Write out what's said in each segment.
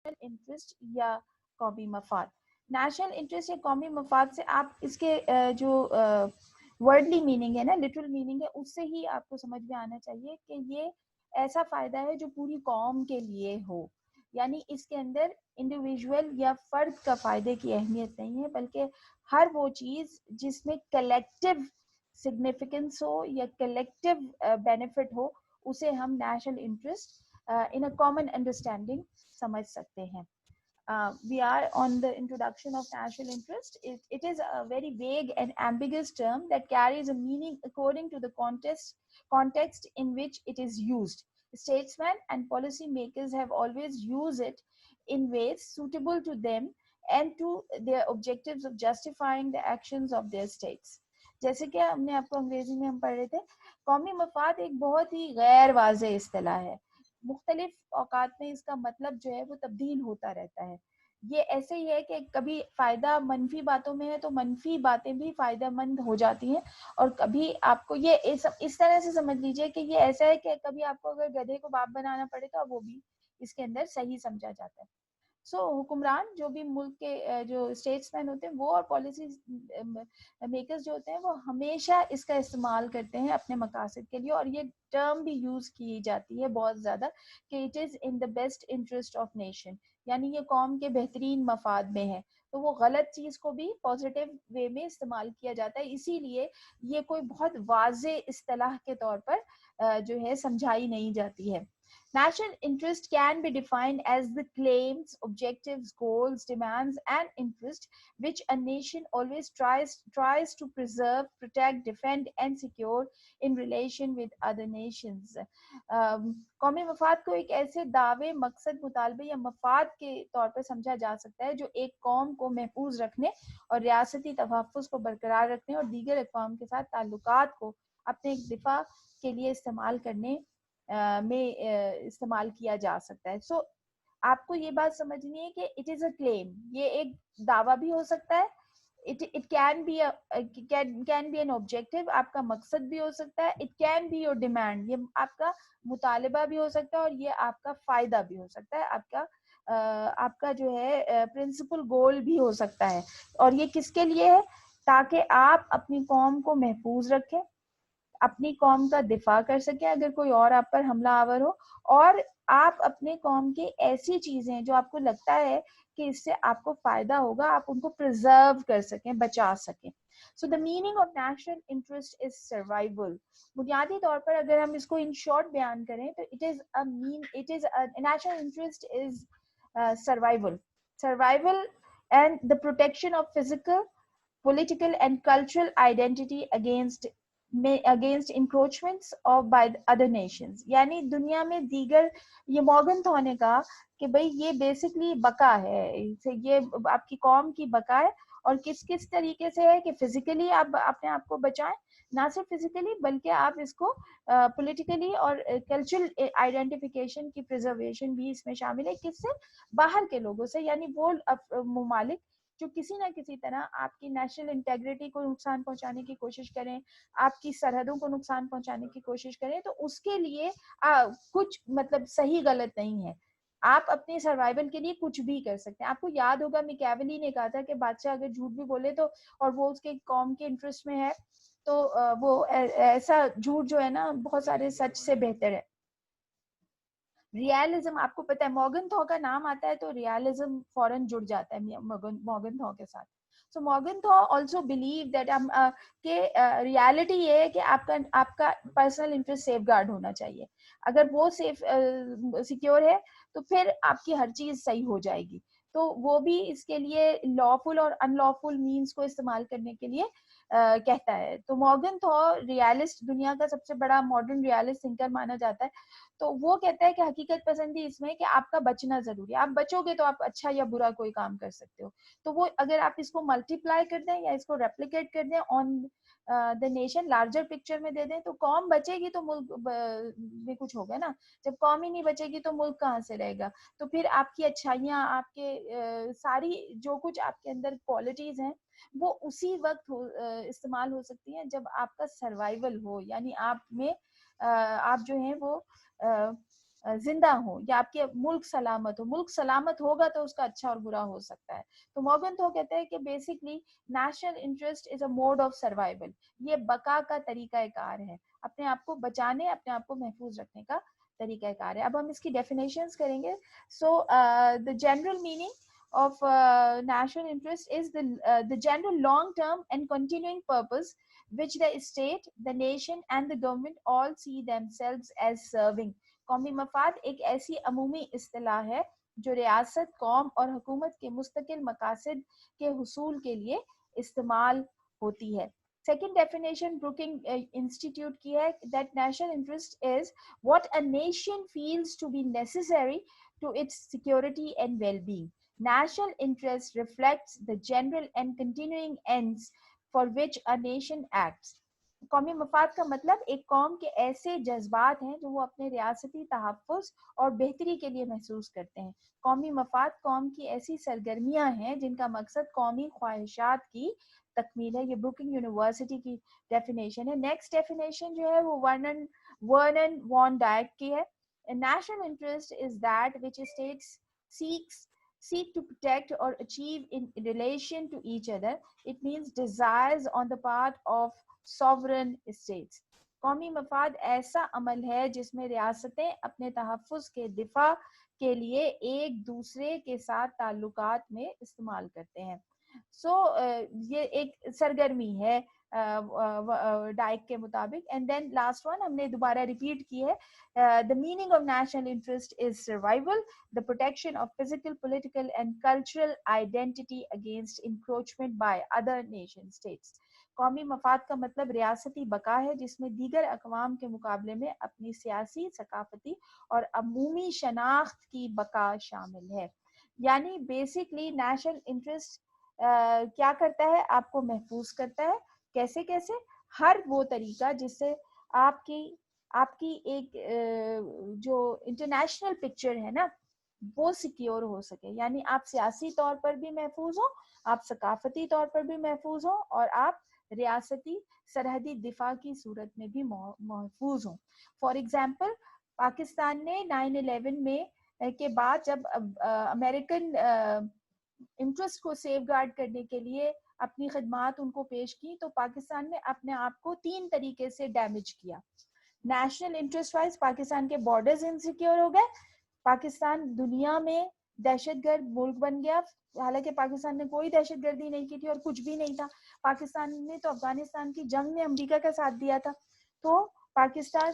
Interest या कौमी मफाद। National interest या कौमी मफाद से आप इसके जो वर्डली मीनिंग है ना, लिटरल मीनिंग है, उससे ही आपको समझ में आना चाहिए कि ये ऐसा फायदा है जो पूरी कौम के लिए हो। यानी इसके अंदर इंडिविजुअल या फर्द का फायदे की अहमियत नहीं है, बल्कि हर वो चीज जिसमें कलेक्टिव सिग्निफिकेंस हो या कलेक्टिव बेनिफिट हो, उसे हम national interest in a common understanding समझ सकते हैं। We are on the introduction of national interest. It is a very vague and ambiguous term that carries a meaning according to the context in which it is used. Statesmen and policymakers have always used it in ways suitable to them and to their objectives of justifying the actions of their states. जैसे कि हमने आपको अंग्रेजी में हम पढ़ रहे थे, कौमी मफाद एक बहुत ही गैर वाज़ेह इस्तिलाह है। मुख्तलिफ औकात में इसका मतलब जो है वो तब्दील होता रहता है। ये ऐसे ही है कि कभी फायदा मनफी बातों में है तो मनफी बातें भी फायदेमंद हो जाती हैं, और कभी आपको ये इस तरह से समझ लीजिए कि ये ऐसा है कि कभी आपको अगर गधे को बाप बनाना पड़े तो वो भी इसके अंदर सही समझा जाता है। हुक्मरान जो भी मुल्क के जो स्टेट्समैन होते हैं वो और पॉलिसी मेकर्स जो होते हैं वो हमेशा इसका इस्तेमाल करते हैं अपने मकासद के लिए, और ये टर्म भी यूज की जाती है बहुत ज्यादा कि it is in the best interest of nation, यानी ये कौम के बेहतरीन मफाद में है। तो वो गलत चीज को भी पॉजिटिव वे में इस्तेमाल किया जाता है, इसीलिए ये कोई बहुत वाजे इस्तेलाह के तौर पर जो है समझाई नहीं जाती है। National interest can be defined as the claims, objectives, goals, demands, and interests which a nation always tries to preserve, protect, defend, and secure in relation with other nations. कौमी मफाद को एक ऐसे दावे, मकसद, मुतालबे या मफाद के तौर पर समझा जा सकता है जो एक कौम को महफूज रखने और रियासती तहफ़्फ़ुज़ को बरकरार रखने और दीगर अक़वाम के साथ ताल्लुकात को अपने दिफा के लिए इस्तेमाल करने में इस्तेमाल किया जा सकता है। आपको ये बात समझनी है कि इट इज अ क्लेम, ये एक दावा भी हो सकता है, it can be can be an objective, आपका मकसद भी हो सकता है, it can be your demand, ये आपका मुतालबा भी हो सकता है, और ये आपका फायदा भी हो सकता है, आपका जो है प्रिंसिपल गोल भी हो सकता है। और ये किसके लिए है? ताकि आप अपनी कौम को महफूज रखें, अपनी कौम का दिफा कर सके अगर कोई और आप पर हमला आवर हो, और आप अपने कौम के ऐसी चीजें जो आपको लगता है कि इससे आपको फायदा होगा, आप उनको प्रिजर्व कर सकें, बचा सकें। So the meaning of national interest is survival. बुनियादी तौर पर अगर हम इसको इन शॉर्ट बयान करें तो it is national interest is survival, survival and the protection of physical, political and cultural identity against encroachments of by other nations। यानी दुनिया में दीगर, ये मॉर्गन थॉ ने कहा कि भाई ये बेसिकली बका है, ये आपकी कौम की बका है, और किस किस तरीके से है कि फिजिकली आप अपने आप को बचाएं, ना सिर्फ फिजिकली बल्कि आप इसको पॉलिटिकली और कल्चरल आइडेंटिफिकेशन की प्रिजर्वेशन भी इसमें शामिल है। किससे? बाहर के लोगों से, यानी वो ममालिक जो किसी ना किसी तरह आपकी नेशनल इंटेग्रिटी को नुकसान पहुंचाने की कोशिश करें, आपकी सरहदों को नुकसान पहुंचाने की कोशिश करें, तो उसके लिए कुछ मतलब सही गलत नहीं है, आप अपने सर्वाइवल के लिए कुछ भी कर सकते हैं। आपको याद होगा मैकियावेली ने कहा था कि बादशाह अगर झूठ भी बोले तो, और वो उसके कौम के इंटरेस्ट में है, तो वो ऐसा झूठ जो है ना बहुत सारे सच से बेहतर है। रियलिज्म, आपको पता है मॉर्गन थॉ का नाम आता है तो रियलिज्म फौरन जुड़ जाता है मॉर्गन थॉ के साथ। So Morgenthau also believe that हम के रियलिटी ये है कि आपका पर्सनल इंटरेस्ट सेफ गार्ड होना चाहिए। अगर वो सेफ सिक्योर है तो फिर आपकी हर चीज सही हो जाएगी। तो वो भी इसके लिए लॉफुल और अनलॉफुल मीन्स को इस्तेमाल करने के लिए कहता है। तो मॉर्गन थॉ रियलिस्ट, दुनिया का सबसे बड़ा मॉडर्न रियलिस्ट थिंकर माना जाता है। तो वो कहता है कि हकीकत पसंदी इसमें कि आपका बचना जरूरी है, आप बचोगे तो आप अच्छा या बुरा कोई काम कर सकते हो। तो वो अगर आप इसको मल्टीप्लाई कर दें या इसको रेप्लिकेट कर दें on the nation, larger picture में दे दें, तो कौम बचेगी तो मुल्क में कुछ होगा ना। जब कौम ही नहीं बचेगी तो मुल्क कहाँ से रहेगा? तो फिर आपकी अच्छाइयाँ, आपके सारी जो कुछ आपके अंदर क्वालिटीज हैं वो उसी वक्त इस्तेमाल हो सकती हैं जब आपका सर्वाइवल हो, यानी आप में आप जो हैं वो जिंदा हो या आपके मुल्क सलामत हो। मुल्क सलामत होगा तो उसका अच्छा और बुरा हो सकता है। तो मॉर्गन थो कहते हैं कि basically national interest is a mode of survival, ये बका का तरीका कार है, अपने आप को बचाने, अपने आप को महफूज रखने का तरीका कार है। अब हम इसकी डेफिनेशंस करेंगे। So the general meaning of national interest is the general long term and continuing purpose which the state, the nation and the government all see themselves as serving। कौमी मफाद एक ऐसी अमूमी इस्तिलाह है जो रियासत, कौम और हुकूमत के मुस्तकिल मकासद के हुसूल के लिए इस्तेमाल होती है। सेकेंड डेफिनेशन ब्रुकिंग इंस्टीट्यूट की है, that national interest is what a nation feels to be necessary to its security and well-being. National interest reflects the general and continuing ends for which a nation acts. कौमी मफाद का मतलब एक कौम के ऐसे जज्बात हैं जो वो अपने रियासती तहफ़्फ़ुज़ और बेहतरी के लिए महसूस करते हैं। कौमी मफाद कौम की ऐसी सरगर्मियां हैं जिनका मकसद कौमी ख्वाहिशात की तकमील है। ये ब्रुकिंग यूनिवर्सिटी की डेफिनेशन है। नेक्स्ट डेफिनेशन जो है वो वर्नन वॉन डायक की है। A national interest is that which states seek to protect or achieve in relation to each other. It means desires on the part of sovereign states. कौमी मफाद ऐसा अमल है जिसमें रियासतें अपने तहफ़्फ़ुज़ के दिफा के लिए एक दूसरे के साथ ताल्लुकात में इस्तेमाल करते हैं। ये एक सरगर्मी है डाइक के मुताबिक। एंड देन लास्ट वन हमने दोबारा रिपीट की है, the meaning of national interest is survival, the protection of physical, political and cultural identity against encroachment by other nation states. कौमी मफाद का मतलब रियासती बका है जिसमें दीगर अक़वाम के मुकाबले में अपनी सियासी, सकाफती और अमूमी शनाख्त की बका शामिल है। यानी बेसिकली नेशनल इंटरेस्ट क्या करता है, आपको महफूज करता है। कैसे कैसे? हर वो तरीका जिससे आपकी आपकी एक जो इंटरनेशनल पिक्चर है ना वो सिक्योर हो सके। यानी आप सियासी तौर पर भी महफूज हो, आप सकाफती तौर पर भी महफूज हो और आप रियासती सरहदी दिफा की सूरत में भी महफूज हो। फॉर एग्जाम्पल पाकिस्तान ने 9/11 में के बाद जब अमेरिकन इंटरेस्ट को सेफ गार्ड करने के लिए अपनी खिदमात उनको पेश की, तो पाकिस्तान ने अपने आप को 3 तरीके से डैमेज किया। नेशनल इंटरेस्ट वाइज पाकिस्तान के बॉर्डर्स इनसिक्योर हो गए, पाकिस्तान दुनिया में दहशतगर्द मुल्क बन गया, हालांकि पाकिस्तान ने कोई दहशतगर्दी नहीं की थी और कुछ भी नहीं था। पाकिस्तान ने तो अफगानिस्तान की जंग में अमेरिका का साथ दिया था। तो पाकिस्तान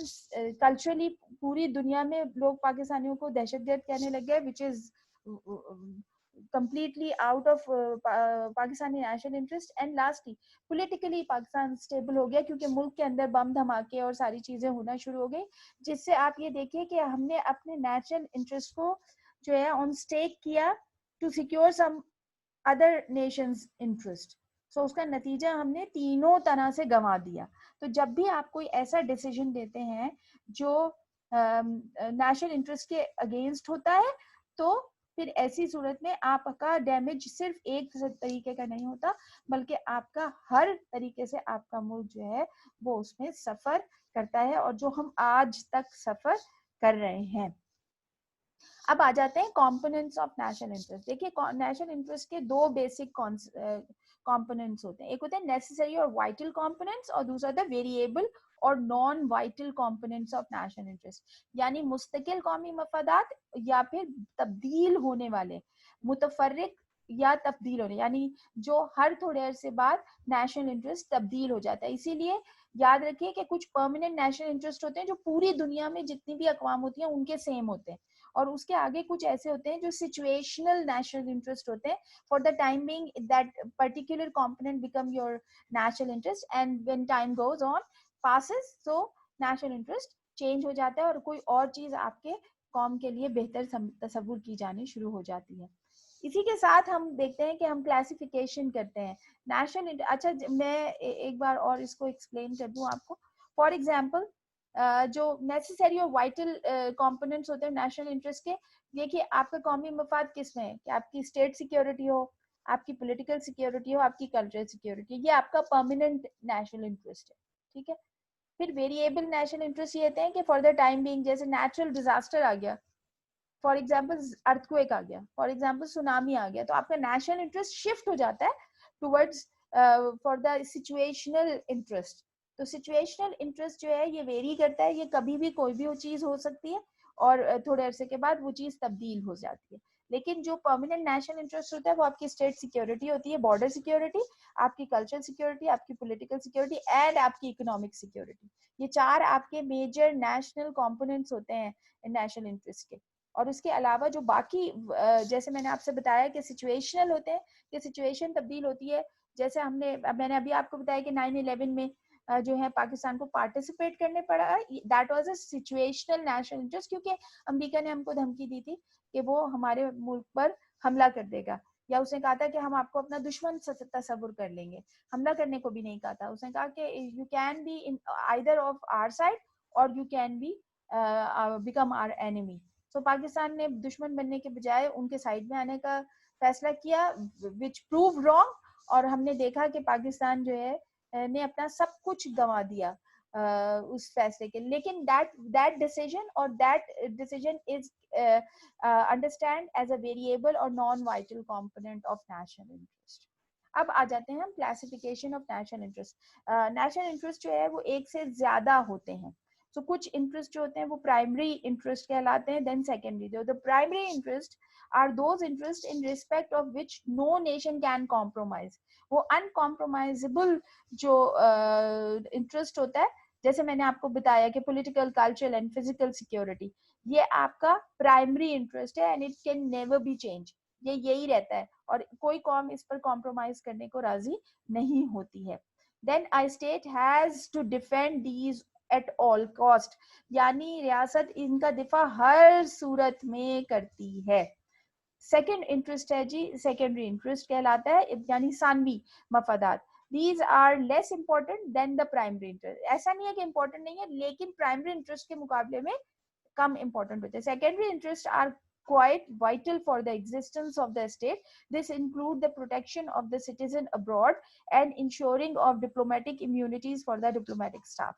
कल्चरली पूरी दुनिया में लोग पाकिस्तानियों को दहशतगर्द कहने लग गए, which is completely out of Pakistani national interest. And lastly politically Pakistan stable हो गया क्योंकि मुल्क के अंदर बम धमाके और सारी चीजें होना शुरू हो गई, जिससे आप ये देखिए कि हमने अपने नेशनल इंटरेस्ट को जो है ऑन स्टेक किया to secure some other nations interest. So उसका नतीजा हमने तीनों तरह से गंवा दिया। तो जब भी आप कोई ऐसा डिसीजन देते हैं जो नेशनल इंटरेस्ट के अगेंस्ट होता है, तो फिर ऐसी सूरत में आपका डैमेज सिर्फ एक तरीके का नहीं होता, बल्कि आपका हर तरीके से आपका मुल्क जो है वो उसमें सफर करता है, और जो हम आज तक सफर कर रहे हैं। अब आ जाते हैं कंपोनेंट्स ऑफ नेशनल इंटरेस्ट। देखिए नेशनल इंटरेस्ट के दो बेसिक कंपोनेंट्स होते हैं, एक होते हैं नेसेसरी और वाइटल कंपोनेंट्स और दूसरा होता है वेरिएबल और non vital components of national interest. यानी मुस्तकिल कौमी मफादात या फिर तब्दील होने वाले, मुतफर्रिक या तब्दील होने, यानी जो हर थोड़े अरसे बाद नेशनल इंटरेस्ट तब्दील हो जाता है। इसीलिए याद रखिए कि कुछ परमानेंट नेशनल इंटरेस्ट होते हैं जो पूरी दुनिया में जितनी भी अक़वाम होती हैं उनके सेम होते हैं, और उसके आगे कुछ ऐसे होते हैं जो सिचुएशनल नेशनल इंटरेस्ट होते हैं। For the time being that particular component become your national interest, and when time goes on passes so national interest change हो जाता है और कोई और चीज आपके कौम के लिए बेहतर तसव्वुर की जानी शुरू हो जाती है। इसी के साथ हम देखते हैं कि हम क्लासिफिकेशन करते हैं नेशनल। अच्छा मैं एक बार और इसको एक्सप्लेन कर दूं आपको। फॉर एग्जांपल जो नेसेसरी और वाइटल कंपोनेंट्स होते हैं नेशनल इंटरेस्ट के, देखिए आपका कौमी मफाद किस में है कि आपकी स्टेट सिक्योरिटी हो, आपकी पॉलिटिकल सिक्योरिटी हो, आपकी कल्चरल सिक्योरिटी, ये आपका परमानेंट नेशनल इंटरेस्ट है। ठीक है, फिर वेरिएबल नेशनल इंटरेस्ट ये होते हैं कि फॉर द टाइम बीइंग, जैसे नेचुरल डिजास्टर आ गया, फॉर एग्जाम्पल अर्थक्वेक आ गया, फॉर एग्जाम्पल सुनामी आ गया, तो आपका नेशनल इंटरेस्ट शिफ्ट हो जाता है towards for the situational interest. तो सिचुएशनल इंटरेस्ट जो है ये वेरी करता है, ये कभी भी कोई भी वो चीज हो सकती है और थोड़े अरसे के बाद वो चीज तब्दील हो जाती है। लेकिन जो परमानेंट नेशनल इंटरेस्ट होता है वो आपकी स्टेट सिक्योरिटी होती है, बॉर्डर सिक्योरिटी, आपकी कल्चरल सिक्योरिटी, आपकी पॉलिटिकल सिक्योरिटी एंड आपकी इकोनॉमिक सिक्योरिटी। ये चार आपके मेजर नेशनल कंपोनेंट्स होते हैं नेशनल इंटरेस्ट के। और उसके अलावा जो बाकी जैसे मैंने आपसे बताया कि सिचुएशनल होते हैं, कि सिचुएशन तब्दील होती है। जैसे मैंने अभी आपको बताया कि 9/11 में जो है पाकिस्तान को पार्टिसिपेट करने पड़ा, that was a situational national interest, क्योंकि अमेरिका ने हमको धमकी दी थी कि वो हमारे मुल्क पर हमला कर देगा, या उसने कहा था कि हम आपको अपना दुश्मन तस्वुर कर लेंगे। हमला करने को भी नहीं कहा था, उसने कहा कि you can be in either of our side और you can be become our enemy. तो पाकिस्तान ने दुश्मन बनने के बजाय उनके साइड में आने का फैसला किया, विच प्रूव रॉन्ग। और हमने देखा कि पाकिस्तान जो है ने अपना सब कुछ गंवा दिया उस फैसले के। लेकिन that decision is understand as a variable और non vital component of national interest. अब आ जाते हैं हम classification of national interest. National interest जो है वो एक से ज्यादा होते हैं। तो कुछ इंटरेस्ट जो होते हैं वो प्राइमरी इंटरेस्ट कहलाते हैं, then secondary. The primary interest are those interest in respect of which no nation can compromise. वो अनकॉम्प्रोमाइजेबल जो इंटरेस्ट होता है, जैसे मैंने आपको बताया कि political, cultural and physical security, ये आपका प्राइमरी इंटरेस्ट है and it can never be change. ये यही रहता है और कोई कौम इस पर कॉम्प्रोमाइज करने को राजी नहीं होती है। Then I state has to defend these at all cost, यानी रियासत इनका दिफा हर सूरत में करती है। सेकेंड इंटरेस्ट है जी, सेकेंडरी इंटरेस्ट कहलाता है, यानी सानवी मफादात। These are less important than the primary interest. ऐसा नहीं है कि इंपॉर्टेंट नहीं है, लेकिन प्राइमरी इंटरेस्ट के मुकाबले में कम important होते हैं। Secondary interests are quite vital for the existence of the state. This include the protection of the citizen abroad and ensuring of diplomatic immunities for the diplomatic staff.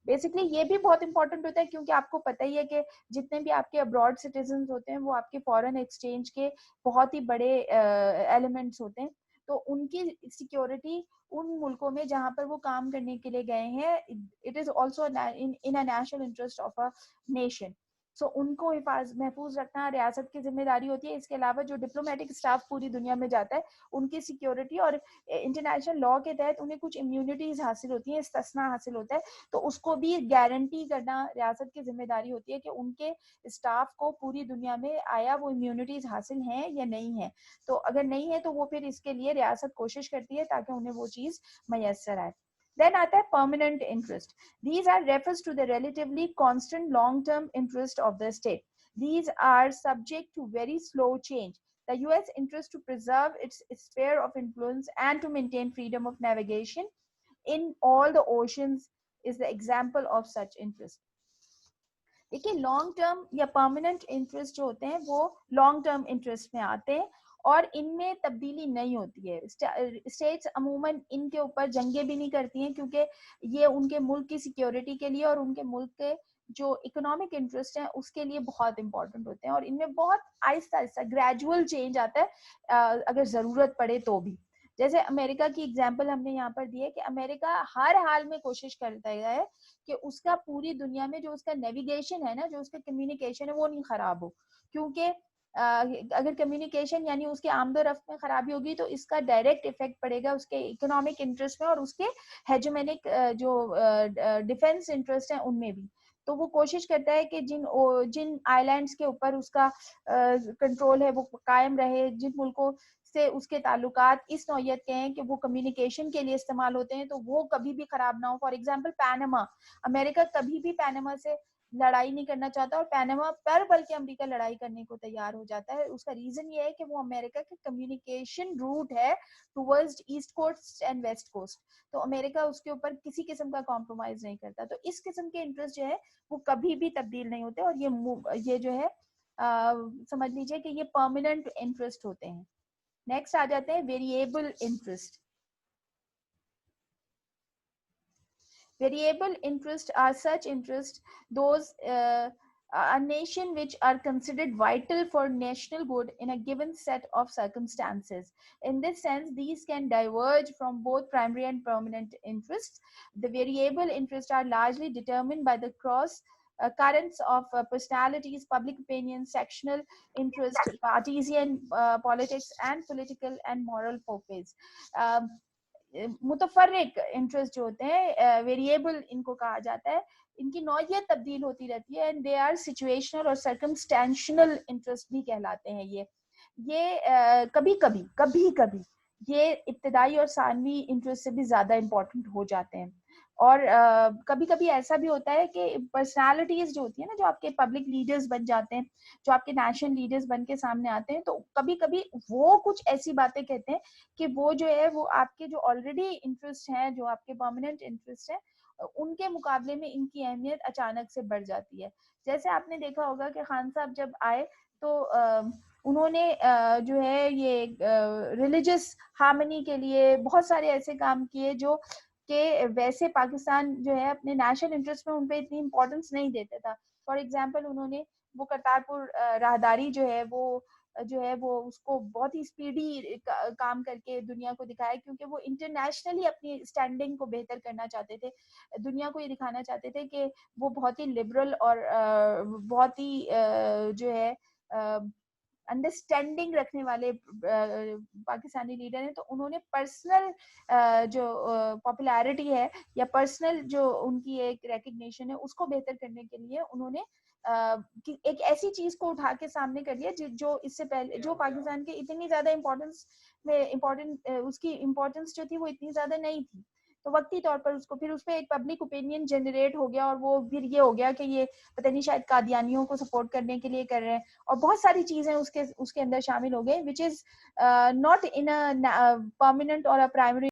Basically ये भी बहुत important होता है, क्योंकि आपको पता ही है कि जितने भी आपके abroad citizens होते हैं वो आपके foreign exchange के बहुत ही बड़े elements होते हैं। तो उनकी सिक्योरिटी उन मुल्कों में जहां पर वो काम करने के लिए गए हैं, it is also in a national interest of a nation. So उनको महफूज रखना रियासत की जिम्मेदारी होती है। इसके अलावा जो डिप्लोमेटिक स्टाफ पूरी दुनिया में जाता है उनकी सिक्योरिटी और इंटरनेशनल लॉ के तहत उन्हें कुछ इम्यूनिटीज हासिल होती है, इस्तिस्ना हासिल होता है, तो उसको भी गारंटी करना रियासत की जिम्मेदारी होती है कि उनके स्टाफ को पूरी दुनिया में आया वो इम्यूनिटीज हासिल हैं या नहीं है। तो अगर नहीं है तो वो फिर इसके लिए रियासत कोशिश करती है ताकि उन्हें वो चीज मैसर आए। देन आता है permanent interest. These are refers to the relatively constant long-term interest of the state. These are subject to very slow change. The US interest to preserve its sphere of influence and to maintain freedom of navigation in all the oceans is the example of such interest. देखिए long term या permanent interest जो होते हैं वो long term interest में आते हैं और इनमें तब्दीली नहीं होती है। स्टेट्स अमूमन इनके ऊपर जंगें भी नहीं करती हैं, क्योंकि ये उनके मुल्क की सिक्योरिटी के लिए और उनके मुल्क के जो इकोनॉमिक इंटरेस्ट है उसके लिए बहुत इंपॉर्टेंट होते हैं। और इनमें बहुत आहिस्ता आहिस्ता ग्रेजुअल चेंज आता है अगर जरूरत पड़े तो भी। जैसे अमेरिका की एग्जांपल हमने यहाँ पर दी है कि अमेरिका हर हाल में कोशिश करता है कि उसका पूरी दुनिया में जो उसका नेविगेशन है ना, जो उसका कम्युनिकेशन है वो नहीं खराब हो, क्योंकि अगर कम्युनिकेशन यानी उसके आमदोरफ्त में खराबी होगी तो इसका डायरेक्ट इफेक्ट पड़ेगा उसके इकोनॉमिक इंटरेस्ट में और उसके हेजेमोनिक जो डिफेंस इंटरेस्ट है उनमें भी। तो वो कोशिश करता है कि जिन आइलैंड्स के ऊपर उसका कंट्रोल है वो कायम रहे, जिन मुल्कों से उसके ताल्लुकात इस नौयत के हैं कि वो कम्युनिकेशन के लिए इस्तेमाल होते हैं तो वो कभी भी खराब ना हो। फॉर एग्जांपल पैनामा, अमेरिका कभी भी पैनामा से लड़ाई नहीं करना चाहता और पैनामा पर बल्कि अमेरिका लड़ाई करने को तैयार हो जाता है। उसका रीजन ये है कि वो अमेरिका के कम्युनिकेशन रूट है towards east coast and west coast. तो अमेरिका उसके ऊपर किसी किस्म का कॉम्प्रोमाइज नहीं करता। तो इस किस्म के इंटरेस्ट जो है वो कभी भी तब्दील नहीं होते और ये जो है समझ लीजिए कि ये परमानेंट इंटरेस्ट होते हैं। नेक्स्ट आ जाते हैं variable interest. Variable interests are such interests, those a nation which are considered vital for national good in a given set of circumstances. In this sense, these can diverge from both primary and permanent interests. The variable interests are largely determined by the cross currents of personalities, public opinion, sectional interest, Partisan politics, and political and moral purpose. Um, मुतफर्रिक interest जो होते हैं variable इनको कहा जाता है, इनकी नौयत तब्दील होती रहती है एंड दे आर सिचुएशनल और सर्कमस्टेंशनल इंटरेस्ट भी कहलाते हैं ये कभी कभी ये इब्तदाई और सानवी इंटरेस्ट से भी ज्यादा इम्पोर्टेंट हो जाते हैं और कभी कभी ऐसा भी होता है कि पर्सनालिटीज जो होती है ना, जो आपके पब्लिक लीडर्स बन जाते हैं, जो आपके नेशनल लीडर्स बन के सामने आते हैं, तो कभी कभी वो कुछ ऐसी बातें कहते हैं कि वो जो है वो आपके जो ऑलरेडी इंटरेस्ट हैं, जो आपके परमानेंट इंटरेस्ट है, उनके मुकाबले में इनकी अहमियत अचानक से बढ़ जाती है। जैसे आपने देखा होगा कि खान साहब जब आए तो उन्होंने जो है ये रिलीजियस हार्मनी के लिए बहुत सारे ऐसे काम किए जो कि वैसे पाकिस्तान जो है अपने नेशनल इंटरेस्ट में उन पे इतनी इम्पोर्टेंस नहीं देता था। फॉर एग्जांपल उन्होंने वो करतारपुर राहदारी जो है वो उसको बहुत ही स्पीडी काम करके दुनिया को दिखाया, क्योंकि वो इंटरनेशनली अपनी स्टैंडिंग को बेहतर करना चाहते थे। दुनिया को ये दिखाना चाहते थे कि वो बहुत ही लिबरल और बहुत ही जो है अंडरस्टैंडिंग रखने वाले पाकिस्तानी लीडर हैं। तो उन्होंने पर्सनल जो पॉपुलैरिटी है या पर्सनल जो उनकी एक रिकग्निशन है उसको बेहतर करने के लिए उन्होंने एक ऐसी चीज को उठा के सामने कर लिया जो इससे पहले जो पाकिस्तान के इतनी ज्यादा इम्पोर्टेंट उसकी इम्पोर्टेंस जो थी वो इतनी ज्यादा नहीं थी। तो वक्ती तौर पर उसको फिर उसपे एक पब्लिक ओपिनियन जनरेट हो गया और वो फिर ये हो गया कि ये पता नहीं शायद कादियानियों को सपोर्ट करने के लिए कर रहे हैं और बहुत सारी चीजें उसके अंदर शामिल हो गई, which is not in a permanent और अ प्राइमरी